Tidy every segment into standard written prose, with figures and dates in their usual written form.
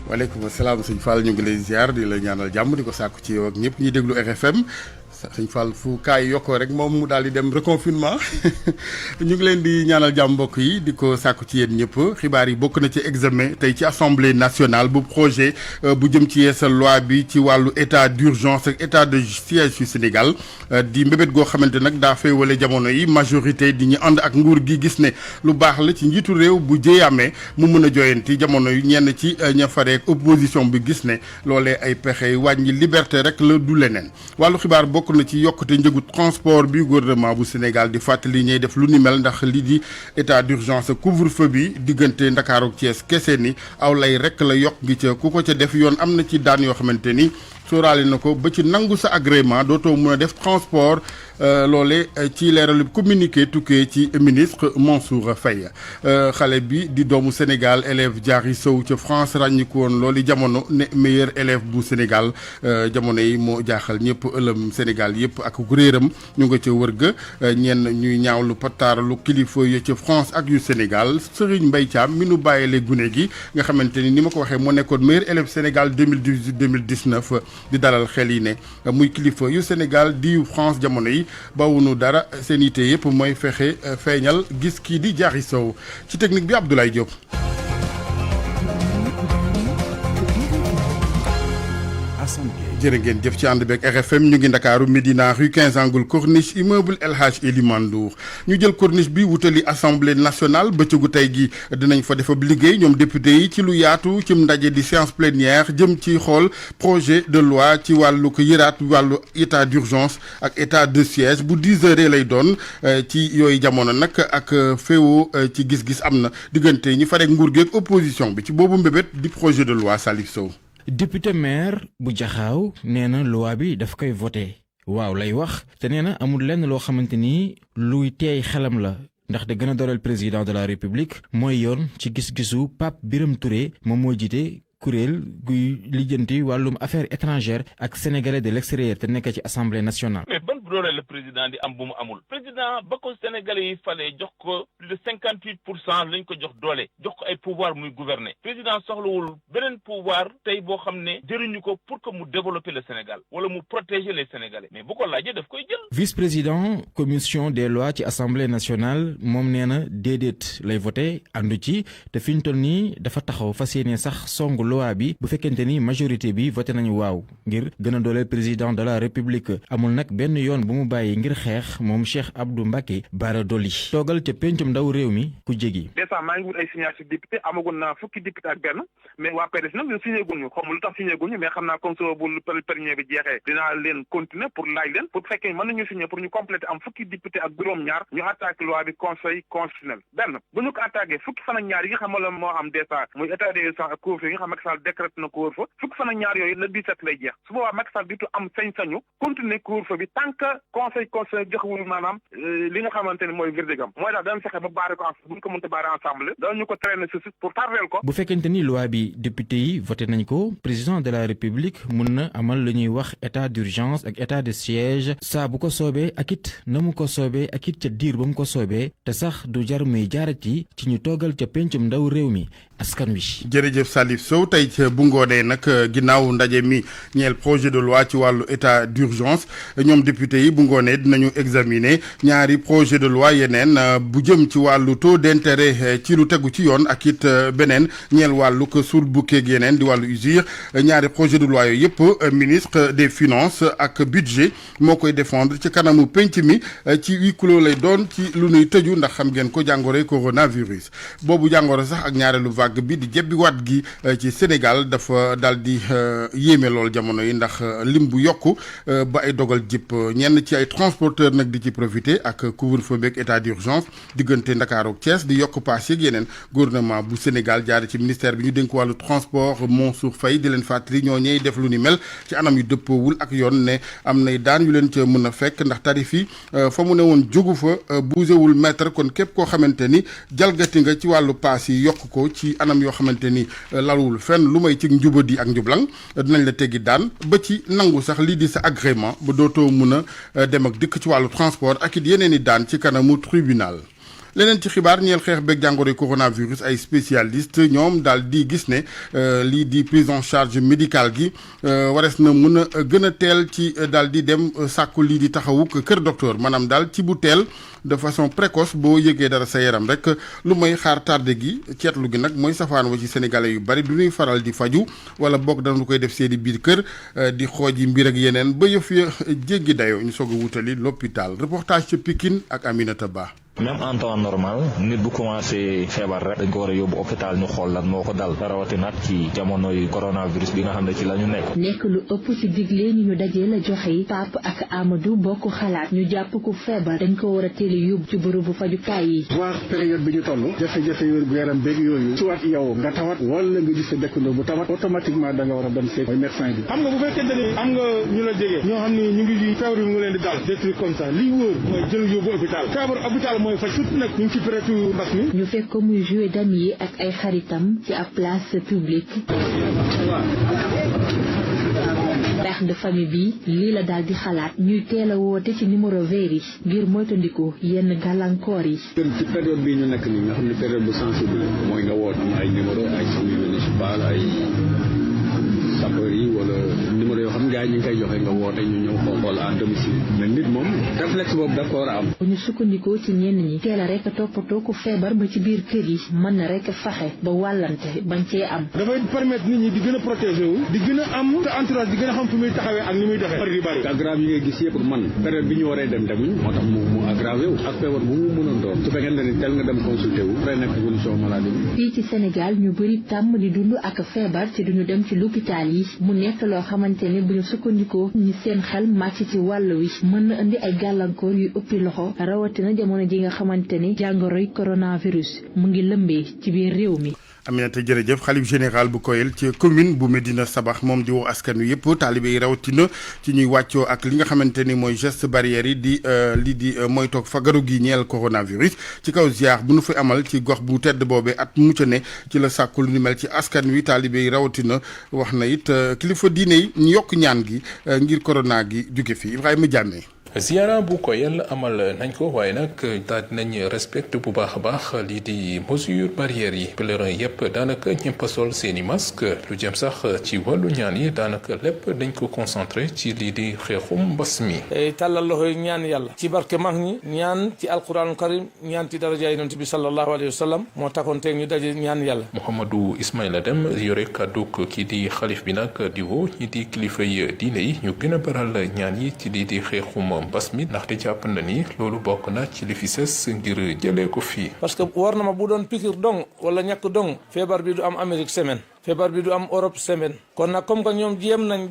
waaleykum salaam sëñ Fall ñu ngi lay ziar di la ñaanal jàmm di ko sàkku ci yow ak ñëpp ñuy déglu RFM sëñ Fall fu kaay yokkoo rek moom mu daal di dem reconfinement ñu ngi leen di ñaanal jàmm mbokk yi di ko sàkku ci yéen ñëpp xibaar yi bokk na ci examen tey ci assemblée nationale bu projet bu jëm ci yeesal loi bi ci wàllu état d'urgence ak état de siège fi Sénégal di mbébét goo xamante nag daa féewale jamono yi majorité di ñu ànd ak nguur gi gis ne lu baax la ci njiitu réew bu jéeyamee mu mën a joyanti jamono yu ñenn ci ña fareek opposition bi gis ne loolee ay pexe wàññi liberté rek la du leneen wàllu xibaar bokk na ci yokkute njëgu transport bi gouvernement bu Sénégal di fàttali ñuy def lu ni mel ndax lii di état d'urgence couvre-feu bi diggante Ndakaaru ak Thiès kese ni aw lay rek la yokk gi ca ku ko ca def yoon am na ci daan yoo xamante ni sóoraale na ko ba ci nangu sa agrément dootoo mën a def transport loole ci leeralu communiqué tukkee ci ministre Mansour Faye xale bi di doomu Sénégal élève Diary Sow ca France ràññiku woon loolu jamono ne meilleur élève bu Sénégal jamono yi moo jaaxal ñëpp ëlëm Sénégal yëpp ak réeram ñu nga ca wër ga ñenn ñuy ñaawlu pataaralu kilifa yi ca France ak yu Sénégal Serigne Mbaye Thiam mi nu bàyyile gune gi nga xamante ni ma ko waxee moo nekkoon meilleur élève Sénégal 2018 2019 di dalal xel yi ne muy kilifa yu Sénégal di yu France jamono yi bawunu dara seen yite yëpp mooy fexe feeñal gis kii di Diary Sow ci technique bi Abdoulaye Diop. jërë ngeen jëf ci ànd beeg RFM ñu ngi Ndakaaru Médina rue 15 angle corniche immeuble El Hadj Elimane Ndour ñu jël corniche bi wutali assemblée nationale bëccëgu tey gi dinañ fa def ab liggéey ñoom député yi ci lu yaatu ci ndaje di séance plénière jëm ci xool projet de loi ci wàllu ko yëraat wàllu état d'urgence ak état de siège bu 10 heures lay doon ci yooyu jamono nag ak féewoo ci gis-gis am na diggante ñi fa rek nguur gi ak opposition bi ci boobu mbébét di projet de loi Salif Sow. député maire bu Jaxaaw nee na loi bi daf koy voté waaw lay wax te nee na amul lenn loo xamante ni luy teey xelam la ndax de gën a dooleel président de la république mooy yoon ci gis-gisu Pape Birame Touré moom moo jiite kuréel guy lijjanti wàllum affaires étrangères ak sénégalais de l'extérieur te nekk ci assemblée nationale. mais ban doole la président di am bu mu amul président ba ko sénégalais yi falee jox ko plus de 58% lañ ko jox doole jox ko ay pouvoir muy gouverner président soxlawul beneen pouvoir tey boo xam ne jëriñu ko pour que mu développer le Sénégal wala mu protéger les sénégalais mais bu ko laajee daf koy jël. vice-président commission des lois ci assemblée nationale moom nee na déedéet lay voté àndu ci te fi ñu toll nii dafa taxaw fas yéene sax songu loi bi bu fekkente ni majorité bi voté nañu waaw ngir gën a dooleel président de la république amul nag benn yoon bu mu bàyyi ngir xeex moom Cheikh Abdou Mbacké Bara Dolly toogal ca pencum ndaw réew mi ku jégi. déjà maa ngi wut ay signature député amagoon naa fukki député ak benn mais waa PDS nag ñun signé guñu xaw ma lu tax signé guñu mais xam naa comme ça bu premier bi jeexee dinaa leen continuer pour laaj leen pour fekkee mën nañu signé pour ñu compléter am fukki député ak juróom-ñaar ñu attaqué loi bi conseil constitutionnel benn bu ñu ko attaqué fukki fan ak ñaar yi nga xam ne moo am déjà muy état d'urgence ak couvre-feu yi nga xam Macky Sall décrète na couvre-feu fukki fan ak ñaar yooyu le 17 lay jeex su boobaa Macky Sall ditu am sañ-sañu continuer couvre-feu bi tant que conseil constitutionnel joxewul maanaam li nga xamante ne mooy verdict am mooy daal danañ fexe ba baare ko bu ñu ko mënta baare ensemble danañu ko traîner ceci pour tardeel ko. bu fekkente ni loi bi député yi voté nañ ko président de la république mun na amal lu ñuy wax état d'urgence ak état de siège saa bu ko soobee ak it na mu ko soobee ak it ca diir ba mu ko soobee te sax du jar muy jaarati ci ñu toogal ca pencum ndaw réew mi askan wi. jërëjëf Salif Sow tey ca bu ngoonee nag ginnaaw ndaje mi ñeel projet de loi ci wàllu état d'urgence ñoom député yi bu ngoonee dinañu examiner ñaari projet de loi yeneen bu jëm ci wàllu taux d'intérêt ci lu tegu ci yoon ak it beneen ñeel wàllu ko suul bukkeeg yeneen di wàllu usure ñaari projet de loi yooyu yëpp ministre des finances ak budget moo koy défendre ci kanamu penc mi ci huis clos lay doon ci lu nuy tëju ndax xam ngeen ko jàngoroy coronavirus boobu jàngoro sax ak ñaareelu vague bi di jebbi waat gi ci Sénégal dafa daal di yéeme lool jamono yi ndax lim bu yokku ba ay dogal jip ñenn ci ay transporteur nag di ci profiter ak couvre-feu beeg état d'urgence diggante Ndakaaru ak Thiès di yokk paas yeeg yeneen gouvernement bu Sénégal jaare ci ministère bi ñu dénk wàllu transport Mansour Faye di leen fàttali ñoo ñey def lu ni mel ci anam yu dëppoowul ak yoon ne am nay daan yu leen ca mën a fekk ndax tarif yi fa mu ne woon jógu fa bougéwul mètre kon képp koo xamante ni jalgati nga ci wàllu paas yi yokk ko ci anam yoo xamante ni lalwul fenn lu may ci njubadi ak njublang dinañ la teggi daan ba ci nangu sax lii di sa agrément ba dootoo mun a dem ak dikk ci wàllu transport ak it yeneen i daan ci kanamu tribunal leneen ci xibaar ñeel xeex beeg jàngoro coronavirus ay spécialiste ñoom daal di gis ne lii di prise en charge médicale gi warees na mën a gën a teel ci daal di dem sàkku lii di taxawuk kër docteur maanaam daal ci bu teel de façon précoce boo yëgee dara sa yaram rek lu may xaar tardé gi ceetlu gi nag mooy safaan wa ci sénégalais yu bari du ñuy faral di faju wala boog dana koy def seeni biir kër di xooji mbir ak yeneen ba yëf ya jéggi dayoo ñu soog a wutali l'hôpital reportage ca Pikine ak Aminata Ba. même en temps normal nit bu commencé feebar rek dañ ko war a yóbbu hôpital ñu xool lan moo ko dal rawatina ci jamono yu coronavirus bi nga xam ne ci la ñu nekk lu ëpp ci digle ñu dajee la joxe yi Pape ak Amadou bokk xalaat ñu jàpp ko feebar dañ ko war a teel a yóbbu ci bërëbu fajukaay yi. voir période bi ñu toll jafe-jafe wér gu yaram beeg yooyu soit yow nga tawat wala nga gis sa dëkkandoo bu tawat automatiquement da nga war a dem seet mooy médecin bi. xam nga bu fekkente ni am nga ñu la jege ñoo xam ni ñu ngi ci feebar bi mu ngi leen di dal des trucs comme ça li wóor mooy jël yóbbu hôpital feebar hôpital mooy faj surtout nag ñu ngi ci période mbas mi. ñu fekk ko muy joué damier ak ay xaritam ci ab place publique. père de famille bi lii la daal di xalaat ñuy teel a woote ci numéro vert yi ngir moytandiku yenn gàllankoor yi. ci période bii ñu nekk nii nga xam ne période bu sensible mooy nga woote am ay numéro ay service municipal ay sapeur yi wala numéro yoo xam ne gars yi ñu ngi koy joxe nga woote ñu ñëw xool à domicile mais nit moom réflexe boobu da ko war a am. bu ñu sukkandikoo ci ñenn ñi teel a rek toppatoo ko feebar ba ci biir kër yi mën na rek faxe ba wàllante bañ cee am. dafay permettre nit ñi di gën a protéger wu di gën a am te entourage di gën a xam fu muy taxawee ak ni muy doxee bari di bari. aggrave yi ngay gis yëpp pour man période bi ñu waree dem demuñ moo tax mu aggravé wu ak feebar bu mu mënoon doon su fekkente ni teel nga dem consulter wu day nekk évolution maladie bi. fii ci Sénégal ñu bëri tàmm di dund ak feebar ci duñu dem ci l'hôpital yi mu nekk loo xamante ne bu ñu sukkandikoo ñi seen xel màcc ci wàll wi mën na indi ay gàllankoor yu ëppi loxo rawatina jamono ji nga xamante ni jàngoroy coronavirus mu ngi lëmbee ci biir réew mi. Aminata jërëjëf xalif général bu Koyel ci commune bu Médina Sabax moom di woo askan wi yëpp taalibe yi rawatina ci ñuy wàccoo ak li nga xamante ni mooy geste barrière yi di lii di mooy toog fagaru gi ñeel coronavirus ci kaw ziar bu nu fi amal ci gox bu tedd boobee at mu ca ne ci la sàkkul ni mel ci askan wi taalibe yi rawatina wax na it kilifa diine yi ñu yokk ñaan gi ngir corona gi jóge fi Ibrahima Diamé. ziara bu Koyel amal nañ ko waaye nag daal nañ respecté bu baax a baax lii di mesure barrières yi pèlerin yëpp daanaka ñëpp a sol seeni masque lu jëm sax ci wàllu ñaan yi daanaka lépp dañ ko concentré ci lii di xeexum mbas mi. tàllal loxo yi ñaan yàlla ci barke mag ñi ñaan ci alquranul karim ñaan ci daraja yonent bi sallallahu alayhi wa sallam moo taxoon teeg ñu daje ñaan yàlla. Mouhamadou Ismaïla Deme yore kàdduk kii di xalif bi nag di woo ñi di kilifa yi diine yi ñu gën a baral ñaan yi ci lii di xeexum mbas mi ndaxte jàpp na ni loolu bokk na ci li fi ses ngir jëlee ko fii. parce que war na ma bu doon pikir dong wala ñàkk dong feebar bi du am Amérique semaine feebar bi du am Europe semaine kon nag comme que ñoom jéem nañ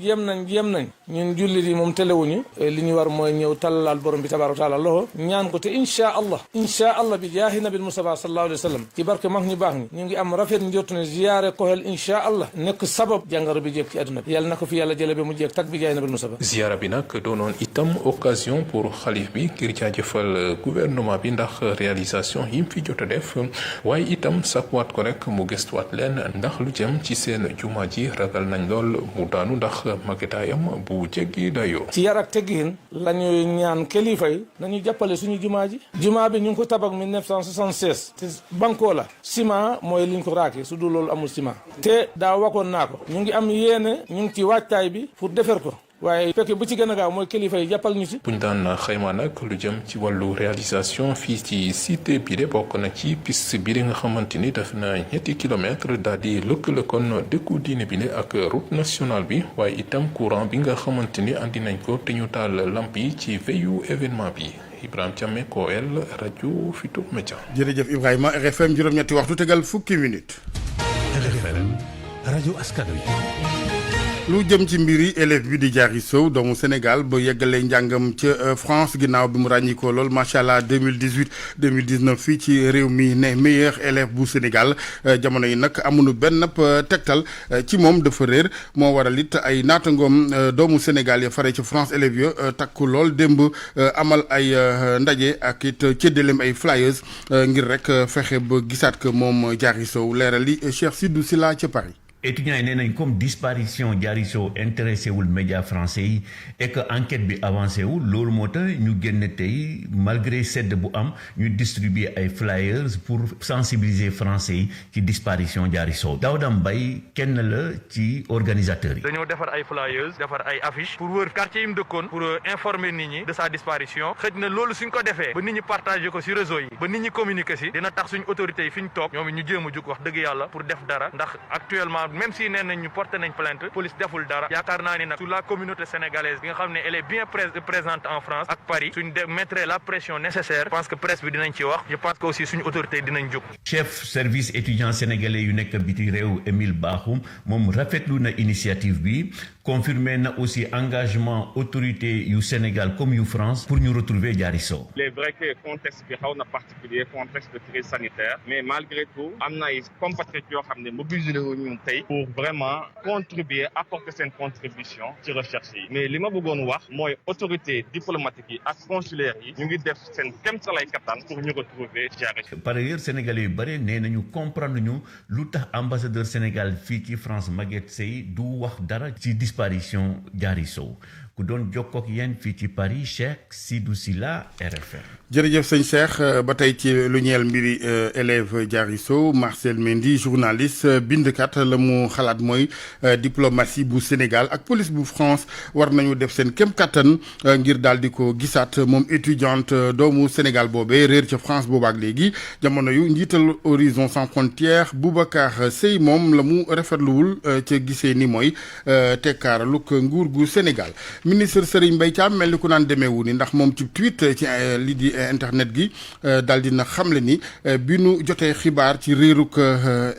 ñun jullit yi moom telewuñu li ñu war mooy ñëw tallal borom bi tabaaraka wa taala loxo ñaan ko te insha allah bi jaahi nabil Mustafa sallallahu alayhi wa sallam ci barke mag ñu baax ñi ñu ngi am rafet njort ne ziyaare Koyel insha allah nekk sabab jàngoro bi jeeg ci àdduna bi yàlla na ko fi yàlla jële ba mu jeeg tak bi jaahi nabil Mustafa. ziyaara bi nag doonoon itam occasion pour xalif bi ngir jaajëfal gouvernement bi ndax réalisation yi mu fi jot a def waaye itam sakkuwaat ko rek mu gëstuwaat leen ndax lu jëm ci seen jumaa ji ragal nañ lool mu daanu ndax magetaayam bu jéggi dayoo. ci yar ak teggin la ñuy ñaan kilifa yi nañu jàppale suñu jumaa ji. jumaa bi ñu ngi ko tabax 1976 te banko la ciment mooy liñ ko raake su dul loolu amul ciment te daa waxoon naa ko ñu ngi am yéene ñu ngi ci waajtaay bi pour defar ko. waaye fekk bu ci gën a gaaw mooy kilifa yi jàppal ñu ci. buñ daan xayma nag lu jëm ci wàllu réalisation fii ci cité bi de bokk na ci piste bi nga xamante ni def na 7 kilomètres daal di lëkkale kon dëkku diine bi ak route nationale bi waaye itam courant bi nga xamante ni andi nañ ko te ñu taal lamp yi ci veillu événement bi. Ibrahima Thiamé Koyel rajo Futurs Médias. jërëjëf Ibrahima RFM juróom-ñetti waxtu tegal fukki minutes. RFM rajo askan wi. lu jëm ci mbiri élève bi di Diary Sow doomu Sénégal ba yeggalee njàngam ca France ginnaaw bi mu ràññikoo lool macha allah 2018 fii ci réew mi ne meilleur élève bu Sénégal jamono yi nag amuñu benn tegtal ci moom dafa réer moo waral it ay naatangoom doomu Sénégal ya fare ci France élèves ya takku lool démb amal ay ndaje ak it cëddaleem ay flyers ngir rek fexe ba gisaat ko moom Diary Sow leeral li Cheikh Sidou Sila ca Paris. étudiants yi nee nañ comme disparition Diary Sow intéressé wul média français yi et que enquête bi avancé wul loolu moo tax ñu génn tey malgré sedd bu am ñu distribuer ay flyers pour sensibiliser français yi ci disparition Diary Sow. Daouda Mbaye kenn la ci organisateurs yi. dañoo defar ay flyers defar ay affiches pour wër quartier yi mu dëkkoon pour informer nit ñi de sa disparition xëj na loolu suñ ko defee ba nit ñi partager ko ci réseau yi ba nit ñi communiquer ci dina tax suñ autorités yi fi ñu toog ñoom ñu jéem a jug wax dëgg yàlla pour def dara ndax actuellement même si nee nañ ñu porté nañ plainte police deful dara yaakaar naa ni nag sur la communauté sénégalaise bi nga xam ne elle est bien présente en France ak Paris suñ mettre la pression nécessaire je pense que presse bi dinañ ci wax je pense que aussi suñu autorité dinañ jóg. chef service étudiant sénégalais yu nekk biti réew Émile Bakhoum moom rafetlu na initiative bi confirmé na aussi engagement autorité yu Sénégal comme yu France pour ñu retrouver Diary Sow. il est vrai que contexte bi xaw na particulier contexte de crise sanitaire mais malgré tout am na ay compatriotes yoo xam ne mobilisé ñu tey pour vraiment contribuer apporter seen contribution ci recherche yi mais li ma bëggoon wax mooy autorité diplomatique yi ak consulaire yi ñu ngi def seen kéemtalaay kattan pour ñu retrouver Diary Sow. par ailleurs sénégalais yu bëri nee nañu comprendre ñu lu tax ambassadeur Sénégal fii ci France Maguette Seye du wax dara ci disparition Diary Sow ku doon jokkoo ak yéen fii ci Paris Cheikh Sidou Silla RFM. jërëjëf sëñ Cheikh ba tey ci lu ñeel mbiri élève Diary Sow Marcel Mendy journaliste bindkat la mu xalaat mooy diplomatie bu Sénégal ak police bu France war nañu def seen kem kattan ngir daal di ko gisaat moom étudiante doomu Sénégal boobee réer ca France boobaak léegi jamono yu njiital Horizon Sans Frontières Boubacar Seye moom la mu rafetluwul ca gisee ni mooy tekkaaraluk nguur gu Sénégal. ministre Serigne Mbaye Thiam mel ni ku naan demeewu ni ndax moom ci tweet ci li di internet gi daal dina xamle ni bi nu jotee xibaar ci réeruk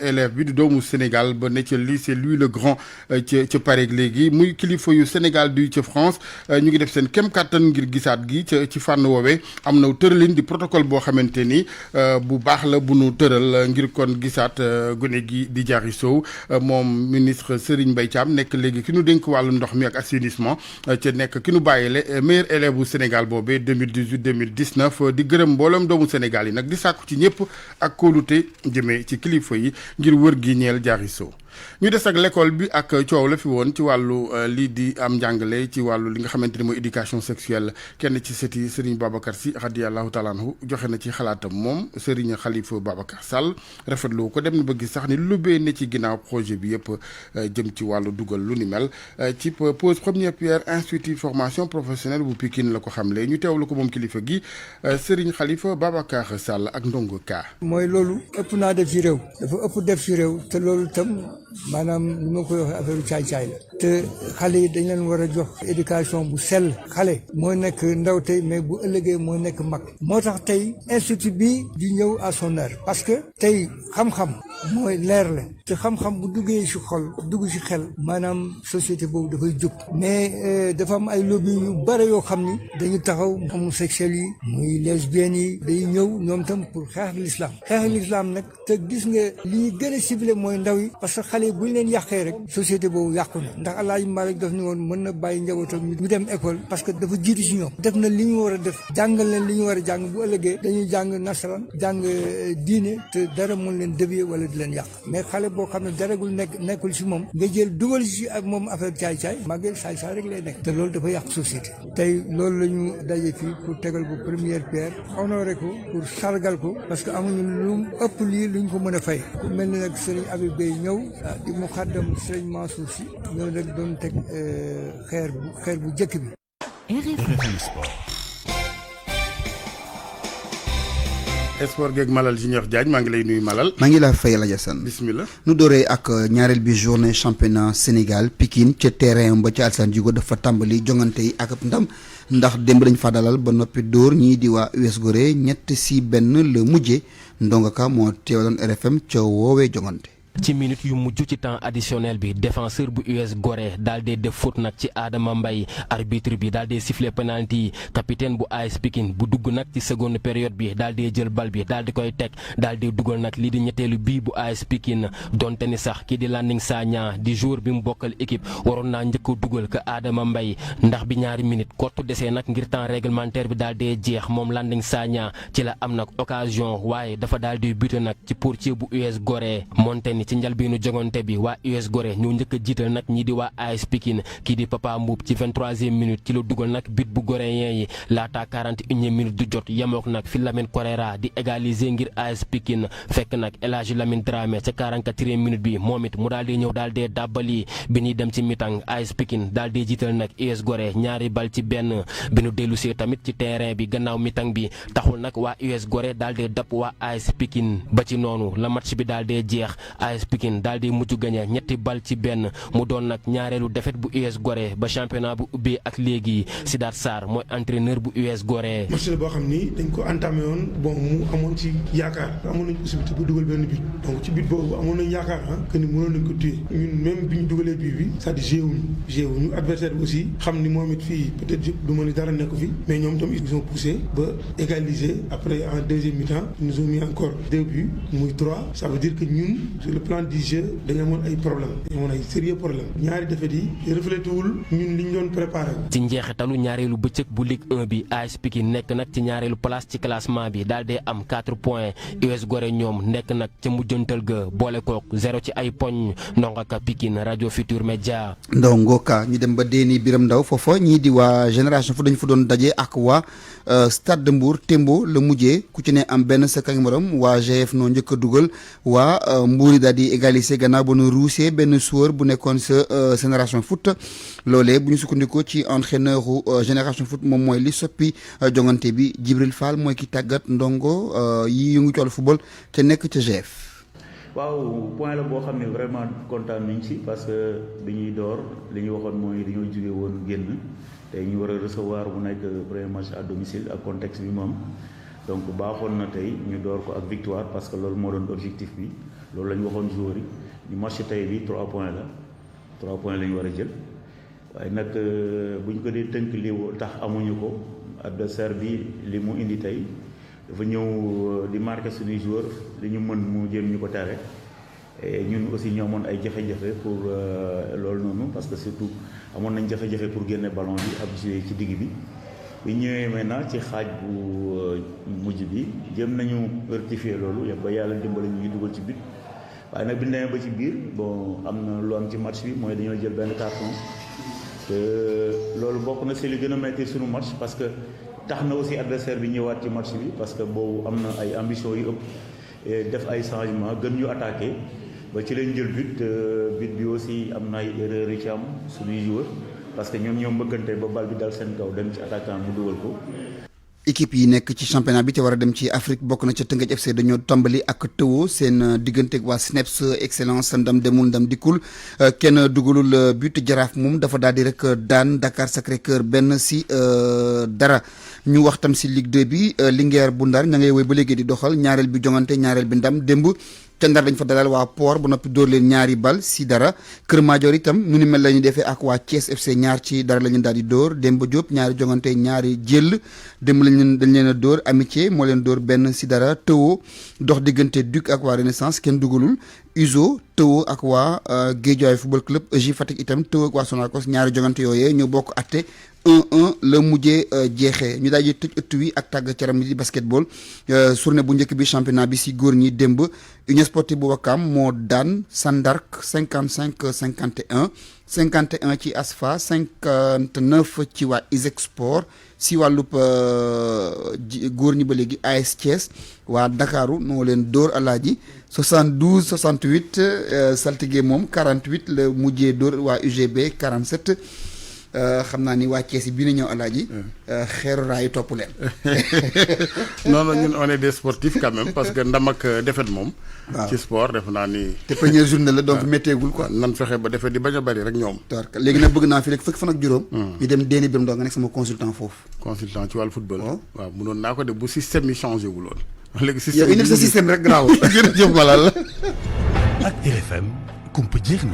élève bi di doomu Sénégal ba ne ca lycée Louis le Grand ca Paris léegi muy kilifa yu Sénégal du ca France ñu ngi def seen kem kàttan ngir gisaat gi ci fànn woowee am na tëralin di protocole boo xamante ni bu baax la bu nu tëral ngir kon gisaat gone gi di Diary Sow moom ministre Serigne Mbaye Thiam nekk léegi ki nu dénk wàllu ndox mi ak assainissement ca nekk ki nu bàyyile meilleur élève bu Sénégal boobee 2018 2019 di gërëm mbooloom doomu Sénégal yi nag di sàkku ci ñëpp ak kóolute jëmee ci kilifa yi ngir wër gi ñeel Diary Sow ñu des ak l'école bi ak coow la fi woon ci wàllu lii di am njàngale ci wàllu li nga xamante ni mooy éducation sexuelle kenn ci sëti Serigne Babacar Sy radiyallahu taala anhu joxe na ci xalaatam moom Serigne Khalifa Babacar Sall rafetlu ko dem na ba gis sax ni lu bee ne ci ginnaaw projet bi yëpp jëm ci wàllu dugal lu ni mel ci pose première pierre institut formation professionnelle bu Pikine la ko xamle ñu teewlu ko moom kilifa gi Serigne Khalifa Babacar Sall ak ndongo ka mooy loolu ëpp naa def ci réew dafa ëpp def ci réew te loolu tam maanaam li ma koy wax affaire caay-caay la te xale yi dañ leen war a jox éducation bu sell xale mooy nekk ndaw tey mais bu ëllëgee mooy nekk mag moo tax tey institut bi di ñëw à son heure parce que tey xam-xam mooy leer la te xam-xam bu duggee ci xol dugg ci xel maanaam société boobu dafay jóg mais dafa am ay lobby yu bare yoo xam ni dañu taxaw homosexuels yi muy lesbiennes yi day ñëw ñoom tam pour xeex l'islam nag te gis nga li ñu gën a ciblé mooy ndaw yi parce que xale yi bu ñu leen yàqee rek société boobu yàqu na ndax Alaaji Malick daf ni woon mën na bàyyi njabootam ñu dem école parce que dafa jiitu ci ñoom def na li ñu war a def jàngal leen li ñu war a jàng bu ëllëgee dañuy jàng nasaraan jàng diine te dara mën leen dévier wala di leen yàq mais xale boo xam ne daragul nekkul ci moom nga jël dugal ci ak moom affaire caay-caay màggee saay-saay rek lay nekk te loolu dafa yàq société tey loolu la ñu daje fii pour tegal ko première pierre honoré ko pour sargal ko parce que amuñu lu ëpp lii luñ ko mën a fay ku mel ni nag Serigne Habib Gueye ñëw di mu xaddam Serigne Mansour Sy ñëw rek doon teg xeer bu jëkk bi. sport geeg Malal Junior Diagne maa ngi lay nuyu Malal. maa ngi laa fay la Jassane. bismillah. nu dooree ak ñaareel bi journée championnat Sénégal Pikine ca terrain ba ca Alassane Djigo dafa tàmbali jongante yi ak ndam ndax démb dañ fa dalal ba noppi dóor ñii di waa US Gorée 3-1 la mujjee Ndonga Ka moo teewaloon RFM ca woowee jongante. ci minute yu mujj ci temps additionnel bi défenseur bu US Gorée daal di def faute nag ci Adama Mbaye arbitre bi daal di siffler penalty yi capitaine bu AS Pikine bu dugg nag ci seconde période bi daal di jël bal bi daal di koy teg daal di dugal nag lii di ñetteelu bii bu AS Pikine donte ni sax kii di Landing Sagna di joueur bi mu bokkal équipe waroon naa njëkk a dugal ka Adama Mbaye ndax bi ñaari minute kottu desee nag ngir temps réglementaire bi daal di jeex moom Landing Sagna ci la am nag occasion waaye dafa daal di buté nag ci portier bu US Gorée monte ni ci njalbeenu jogante bi waa US Gorée ñoo njëkk a jiital nag ñii di waa AS Pikine kii di Papa Mboup ci 23e minute ci la dugal nag but bu goréen yi laata 41e minute du jot yemook nag fi Lamine Correa di égaliser ngir AS Pikine fekk nag El Hadji Lamine Dramé ca 44e minute bi moom it mu daal di ñëw daal dee dàbbali bi ñuy dem ci mi-temps AS Pikine daal di jiital nag US Gorée ñaari bal ci benn bi ñu dellusee tamit ci terrain bi gannaaw mi-temps bi taxul nag waa US Gorée daal dee dab waa AS Pikine ba ci noonu la match bi daal dee jeex AS Pikine daal di mujj gañe ñetti bal ci benn mu doon nag ñaareelu défaite bu US Gorée ba championnat bu ubbee ak léegi Sidaat Sarr mooy entraîneur bu US Gorée. match la boo xam ni dañ ko entamé woon bon mu amoon ci yaakaar amoon nañ possibilité bu dugal benn but donc ci but boobu amoon nañ yaakaar que ni mënoon nañ ko téye ñun même bi ñu dugalee but bi c'est-à-dire joué wuñu adversaire bi aussi xam ni moom it fii peut-être du ma ni dara nekk fi mais ñoom tam ils ont poussé ba égaliser après en deuxième mi-temps ils nous ont mis encore 2 buts muy 3 ça veut dire que ñun sur le plan du jeu dañu amoon ay problème dañu amoon ay sérieux problème ñaari défaites yi reflété wul ñun li ñu doon préparé. ci njeexitalu ñaareelu bëccëg bu Ligue 1 bi AS Pikine nekk nag ci ñaareelu place ci classement bi daal dee am 4 points US Gorée ñoom nekk nag ca mujjantal ga boole kook 0 ci ay poñ Ndongo Ka Pikine rajo Futur Média. Ndongo Ka ñu dem ba Déni Biram Ndaw foofa ñii di waa Génération Foot dañu fa doon daje ak waa Stade de Mbour Tembo la mujjee ku ci ne am benn sa ak morom waa GF noo njëkk a dugal waa Mbour yi daal di égaliser gannaaw ba nu ruusee benn joueur bu nekkoon sa Génération Foot loolee bu ñu sukkandikoo ci entraîneur Génération Foot moom mooy li soppi jongante bi Djibril Fall mooy ki tàggat ndongo yi yëngu ci wàllu football te nekk ca GF. waaw point la boo xam ne vraiment kontaan nañ ci parce que bi ñuy door li ñu waxoon mooy dañoo jóge woon génn te ñu war a recevoir bu nekk premier match à domicile ak contexte bi moom donc baaxoon na tey ñu door ko ak victoire parce que loolu moo doon objectif bi loolu la ñu waxoon joueurs yi ñu match tey bi 3 points la 3 points la ñu war a jël waaye nag bu ñu ko dee tënk li tax amuñu ko adversaire bi li mu indi tey dafa ñëw di marqué suñuy joueurs li ñu mën mu jéem ñu ko tere et ñun aussi ñoo amoon ay jafe-jafe pour loolu noonu parce que surtout amoon nañ jafe-jafe pour génne ballon bi ab joué ci digg bi bi ñëwee maintenant ci xaaj bu mujj bi jéem nañu rectifier loolu ba yàlla dimbali ñu dugal ci but waaye nag bi ñu demee ba ci biir bon am na lu am ci match bi mooy dañoo jël benn carton te loolu bokk na si li gën a metti suñu match parce que tax na aussi adversaire bi ñëwaat ci match bi parce que boobu am na ay ambition yu ëpp def ay changement gën ñu attaqué ba ci leen jël but bi aussi am na ay erreurs yu ci am suñuy joueur parce que ñoom mbëkkante ba bal bi dal seen kaw dem ci attaquant mu dugal ko. équipe yi nekk ci championnat bi te war a dem ci Afrique bokk na ca Teungueth FC dañoo tàmbali ak tëwoo seen diggante ak waa SNEPS excellence ndam demul ndam dikkul kenn dugalul but Jaraaf moom dafa daal di rek daan Dakar Sacré-Cœur benn si dara. ñu wax tam si Ligue 2 bi Linguère bu Ndar ña ngay woy ba léegi di doxal ñaareel bi jongante ñaareel bi ndam démb ca Ndar dañ fa dalal waa Port ba noppi dóor leen ñaari bal si dara Kër Madior itam nu ni mel la ñu defee ak waa Thiès FC ñaar ci dara la ñu daal di dóor Demba Diop ñaari jongante ñaari jël démb dañ leen a dóor Amitié moo leen dóor benn si dara Tëwo dox diggante Duc ak waa Renaissance kenn dugalul Uzo Tëwo ak waa Guédiawaye Football Club EJ Fatick itam Tëwo ak waa Sonacos ñaari jongante yooyee ñoo bokk atte 1-1 la mujjee jeexee ñu daal di tëj ëtt wi ak tàggat yaram di basketball journée bu njëkk bi championnat bi si góor ñi démb Union Sportive bu Ouakam moo daan Sandark 55-51 51 ci Asfa 59 ci waa Iseg Sport si wàllub góor ñi ba léegi AS Thiès waa Dakaru noo leen dóor alaaji 72-68 saltige moom 48 la mujjee dóor waa UGB 47 xam naa ni waa Thiès yi bii na ñëw alaaji xeeru raayu topp leen. non non ñun on est des sportifs quand même parce que ndam ak défaite moom. ci sport def naa ni. te première journée la donc métteegul quoi. nan fexe ba défaite di bañ a bari rek ñoom. léegi nag bëgg naa fi rek fukki fan ak juróom. ñu dem Déni Biram Ndaw nga nekk sama consultant foofu. consultant ci wàllu football. waaw mënoon naa ko def bu système yi changé wu loon. léegi système yow indi sa système rek garaaw. jërëjëf Malal. ak RFM kumpa jeex na.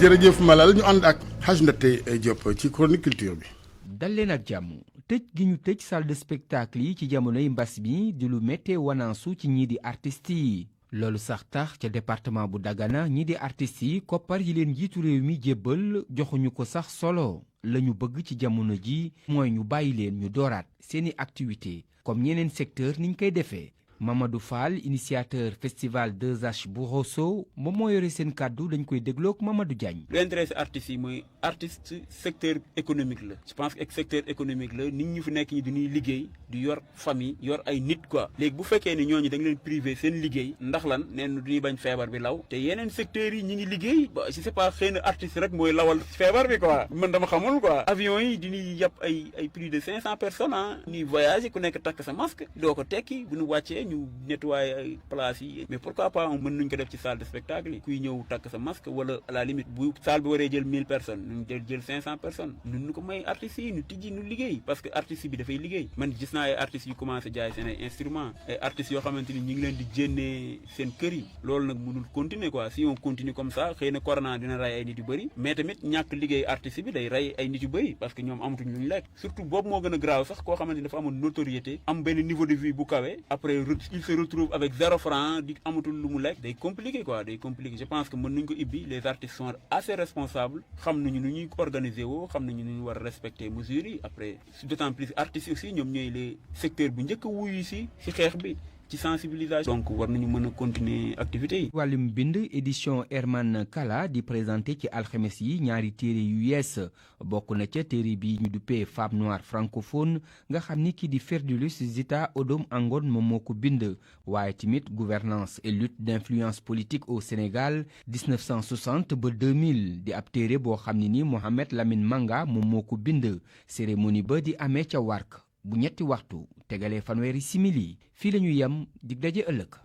jërëjëf Malal ñu ànd ak Hadj Ndate Diop ci chronique culture bi. dal leen ak jàmm tëj gi ñu tëj salle de spectacle yi ci jamonoy mbas bi di lu méttee wanaasu ci ñii di artistes yi loolu sax tax ca département bu Dagana ñii di artistes yi koppar yi leen njiitu réew mi jébbal joxuñu ko sax solo la ñu bëgg ci jamono ji mooy ñu bàyyi leen ñu dooraat seeni activité comme ñeneen secteur niñ koy defee Mamadou Fall initiateur festival 2H bu Rosso moom moo yore seen kàddu dañ koy dégloog Mamadou Diagne. lu intéressé artistes yi mooy artiste secteur économique la je pense que secteur économique la nit ñi fi nekk ñi dañuy liggéey di yor famille yor ay nit quoi léegi bu fekkee ni ñooñu da nga leen privé seen liggéey ndax lan neen duñuy bañ feebar bi law te yeneen secteurs yi ñi ngi liggéey ba je sais pas xëy na artiste rek mooy lawal feebar bi quoi man dama xamul quoi avion yi diñuy yàpp ay plus de 500 personnes ah ñuy voyager ku nekk takk sa masque doo ko tekki bu ñu wàccee ñu nettoyer ay places yi mais pourquoi pas mën nañ ko def ci salle de spectacle yi kuy ñëw takk sa masque wala à la limite bu salle bi waree jël 1000 personnes ñu jël 500 personnes ñun ñu ko may artistes yi ñu tijji ñu liggéey parce que artiste bi dafay liggéey man gis naa ay artistes yu commencé jaay seen ay instruments ay artistes yoo xamante ni ñu ngi leen di jénnee seen kër yi loolu nag mënul continuer quoi si on continue comme ça xëy na corona dina rey ay nit yu bëri mais tamit ñàkk liggéey artiste bi day rey ay nit yu bëri parce que ñoom amatuñ lu ñu lekk surtout boobu moo gën a grave sax koo xamante ni dafa amoon notoriété am benn niveau de vie bu kawe après il se retrouve avec 0 franc di amatul lu mu lekk day compliqué quoi day compliqué je pense que mën nañ ko ibbi les artistes sont assez responsables xam nañu nu ñuy organiser woo xam nañu nu ñu war a respecter mesures yi après d'autant plus artistes aussi ñoom ñooy les secteurs bu njëkk a wuyu si xeex bi ci sensibilisation donc war nañu mën a continuer activités yi. wàllum bind édition Herman Kala di présenté ci alxames yi ñaari téere yu yees bokk na ca téere bi ñu duppee Femme noire francophone nga xam ni kii di Ferdulus Zita Odom Angon moom moo ko bind waaye tamit gouvernance et lutte d'influence politique au Sénégal 1960 ba 2000 di ab téere boo xam ne ni Mohamed Lamine Manga moom moo ko bind cérémonie ba di amee ca Wark bu ñetti waxtu tegalee fanweeri simili fii la ñu yem dig daje ëllëg.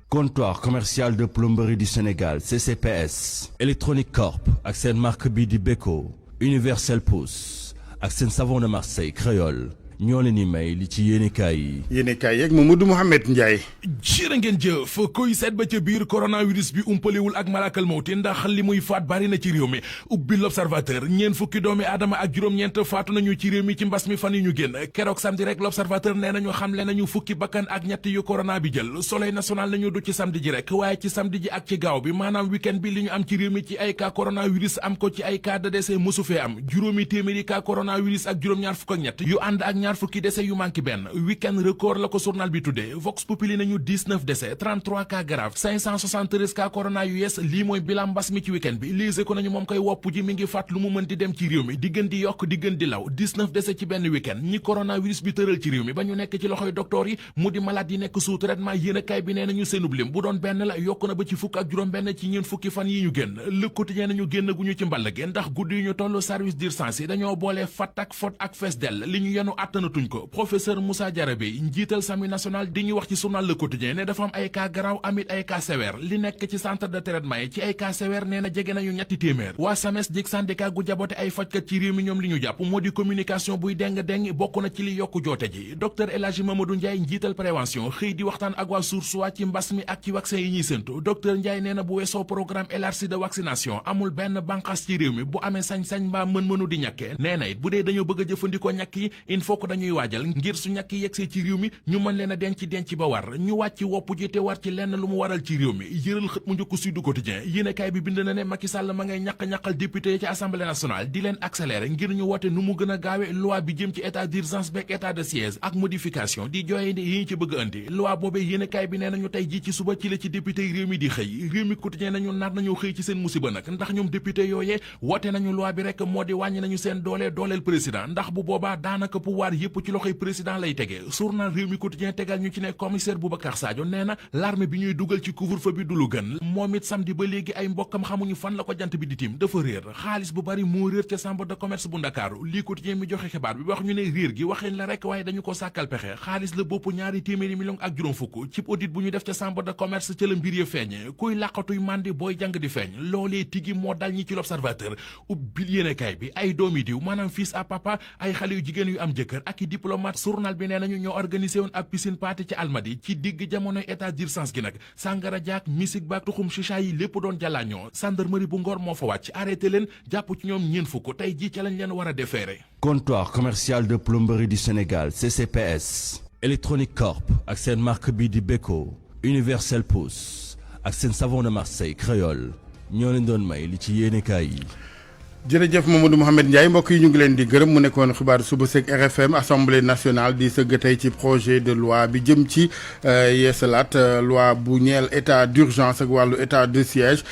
Comptoir commercial de plomberie du Sénégal CCPS Electronic Corp ak seen marque bi di Beko Universel Pousse ak seen savon de Marseille Créole ñoo leen di may li ci yéenekaay yi. yéenekaay yeeg Mamadou Mouhamed Ndiaye. jërë ngeen jëf koy seet ba ca biir coronavirus bi umpalewul ak malakal mawti ndax li muy faat bari na ci réew mi ubbi l'observateur ñeen fukki doomi aadama ak juróom-ñeent faatu nañu ci réew mi ci mbas mi fan yi ñu génn keroog samedi rek l'observateur nee nañu xamle nañu fukki bakkan ak ñett yu corona bi jël soleil national nañu du ci samedi ji rek waaye ci samedi ji ak ci gaaw bi maanaam week-end bi li ñu am ci réew mi ci ay cas coronavirus am ko ci ay cas de décès mosu fee am juróomi téeméeri cas coronavirus ak juróom-ñaar fukk ak ñett yu ànd ak ñaar fukki décès yu manqué benn week-end record la ko journal bi tuddee Vox Populi nañu 19 décès 33 cas grave 573 cas corona yu yees lii mooy bilan mbas mi ci week-end bi lise ko nañu moom koy wopp ji mi ngi faat lu mu mën di dem ci réew mi di gën di yokk di gën di law 19 décès ci benn week-end ñi coronavirus bi tëral ci réew mi ba ñu nekk ci loxoy docteur yi mu di malade yi nekk sous traitement yéenekaay bi nee nañu seenub lim bu doon benn la yokk na ba ci fukk ak juróom benn ci ñeen fukki fan yi ñu génn Le Quotidien nañu génn guñu ci mball gi ndax guddi yu ñu toll service d'urgence yi dañoo boolee fat ak fot ak fees dell li ñu yenu àttanatuñ ko professeur Moussa Diarabé njiital SAMU national di ñu wax ci journal Le Quotidien ne dafa am ay cas garaaw amit ay cas sévère li nekk ci centre de traitement yi ci ay cas sévère nee na jege nañu ñetti téeméer waa SAMES dig syndicat gu jabote ay fajkat ci réew mi ñoom li ñu jàpp moo di communication buy deng bokk na ci li yokku joote ji docteur El Hadji Mamadou Ndiaye njiital prévention xëy di waxtaan ak waa Source A ci mbas mi ak ci vaccin yi ñuy séntu docteur Ndiaye nee na bu weesoo programme élargi de vaccination amul benn bànqaas ci réew mi bu amee sañ-sañ mbaa mën-mënu di ñàkke nee na it bu dee dañoo bëgg a jëfandikoo ñàkk yi il faut que dañuy waajal ngir su ñàkk yi yegsee ci réew mi ñu mën leen a denc ba war ñu wàcc wopp ji te war ci lenn lu mu waral ci réew mi yëral xët mu njëkk Sud Quotidien yéenekaay bi bind na ne Macky Sall ma ngay ñaqal député ci assemblée nationale di leen accélérer ngir ñu wote nu mu gën a gaawe loi bi jëm ci état d'urgence beeg état de siège ak modification di jooye yi ñu ci bëgg andi loi boobee yéenekaay bi nee nañu tey ji ci suba ci la ci député yi réew mi di xëy réew mi Quotidien nañu nar nañu xëy ci seen musiba nag ndax ñoom député yooyee wote nañu loi bi rek moo di wàññi nañu seen dooleel président ndax bu boobaa daanaka pouvoir yépp ci loxoy président lay tege journal réew mi Quotidien tegal ñu ci ne commissaire Boubacar Sadio nee na l'armée bi ñuy dugal ci couvre-feu bi du lu gën moom it samedi ba léegi ay mbokkam xamuñu fan la ko jant bi di tim dafa réer xaalis bu bari moo réer ca chambre de commerce bu Ndakaaru lii Quotidien mi joxe xibaar bi wax ñu ne réer gi waxeen la rek waaye dañu ko sàkkal pexe xaalis la bopp ñaari téeméeri million ak juróom fukk cib audit bu ñu def ca chambre de commerce ca la mbir ya feeñe kuy làqatuy mandi booy jàng di feeñ loolee tigi moo dal ñi ci l'Observateur ubbil yéenekaay bi ay doomi diw maanaam fils à papa ay xale yu jigéen yu am jëkkër ak i diplomate journal bi nee nañu ñoo organisé woon ab piscine party ci Almadi ci digg jamonoy état d'urgence gi nag sàngara jaak misik baak tuxum chicha yi lépp doon jàllaañoo gendarmerie bu Ngor moo fa wàcc arrêté leen jàpp ci ñoom ñeen fukk tey ji ca lañ leen war a déférer. Comptoir commercial de plomberie du Sénégal CCPS Electronic Corp ak seen marque bi di Beko Universel Pousse ak seen savon de Marseille Créole ñoo leen doon may li ci yéenekaay yi. jërëjëf Mamadou Mouhamed Ndiaye mbokk yi ñu ngi leen di gërëm mu nekkoon xibaar suba seeg RFM assemblée nationale di sëgg tey ci projet de loi bi jëm ci yeesalaat loi bu ñeel état d'urgence ak wàllu état de siège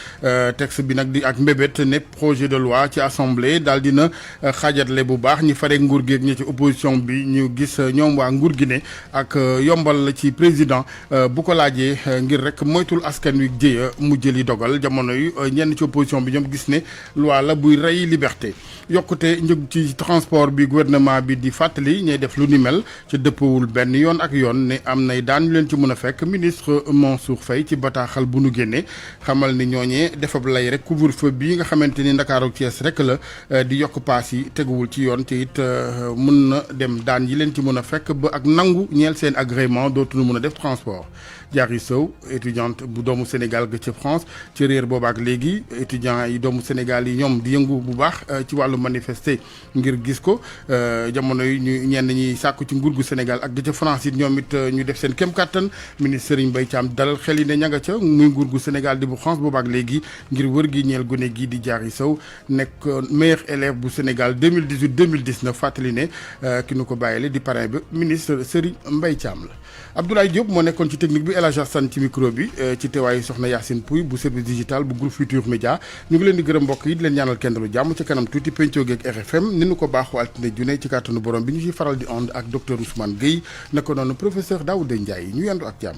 texte bi nag di ak mbébét ne projet de loi ci assemblée daal dina xaajatle bu baax ñi fare nguur gi ak ñi ci opposition bi ñu gis ñoom waa nguur gi ne ak yombal la ci président bu ko laajee ngir rek moytul askan wi jéeya mu jëli dogal jamono yu ñenn ci opposition bi ñoom gis ne loi la buy rey liberté yokkute njëg ci transport bi gouvernement bi di fàttali ñay def lu ni mel ci dëppawul benn yoon ak yoon ne am nay daan ñu leen ci mën a fekk ministre Mansour Faye ci bataaxal bu nu génnee xamal ni ñooñee defab lay rek couvre-feu bi nga xamante ni Ndakaaru ak Thiès rek la di yokk paas yi teguwul ci yoon te it mën na dem daan yi leen ci mën a fekk ba ak nangu ñeel seen agrément dootuñu mën a def transport. Diary Sow étudiante bu doomu Sénégal ga ca France ci réer boobaak léegi étudiants yi doomu Sénégal yi ñoom di yëngu bu baax ci wàllu manifester ngir gis ko jamono yi ñu ñenn ñi sàkku ci nguur gu Sénégal ak ga ca France it ñoom it ñu def seen kem kattan ministre Serigne Mbaye Thiam dalal xel yi ne ña nga ca muy nguur gu Sénégal di bu France boobaak léegi ngir wër gi ñeel gone gi di Diary Sow nekk meilleur élève bu Sénégal 2018 2019 fàttali ne ki nu ko bàyyile di parrain bi ministre Serigne Mbaye Thiam la. Abdoulaye Diop moo nekkoon ci technique bi El Hadj Assane ci micro bi ci teewaayu soxna Yacine Pouy bu service digital bu groupe Futur Média ñu ngi leen di gërëm mbokk yi di leen ñaanal kenn lu jàmm ci kanam tuuti pencoo geeg RFM ni nu ko baaxoo altine junne ci kàttanu borom bi ñu ciy faral di ànd ak docteur Ousmane Gueye nekkoon noonu professeur Daouda Ndiaye ñu yendu ak jàmm.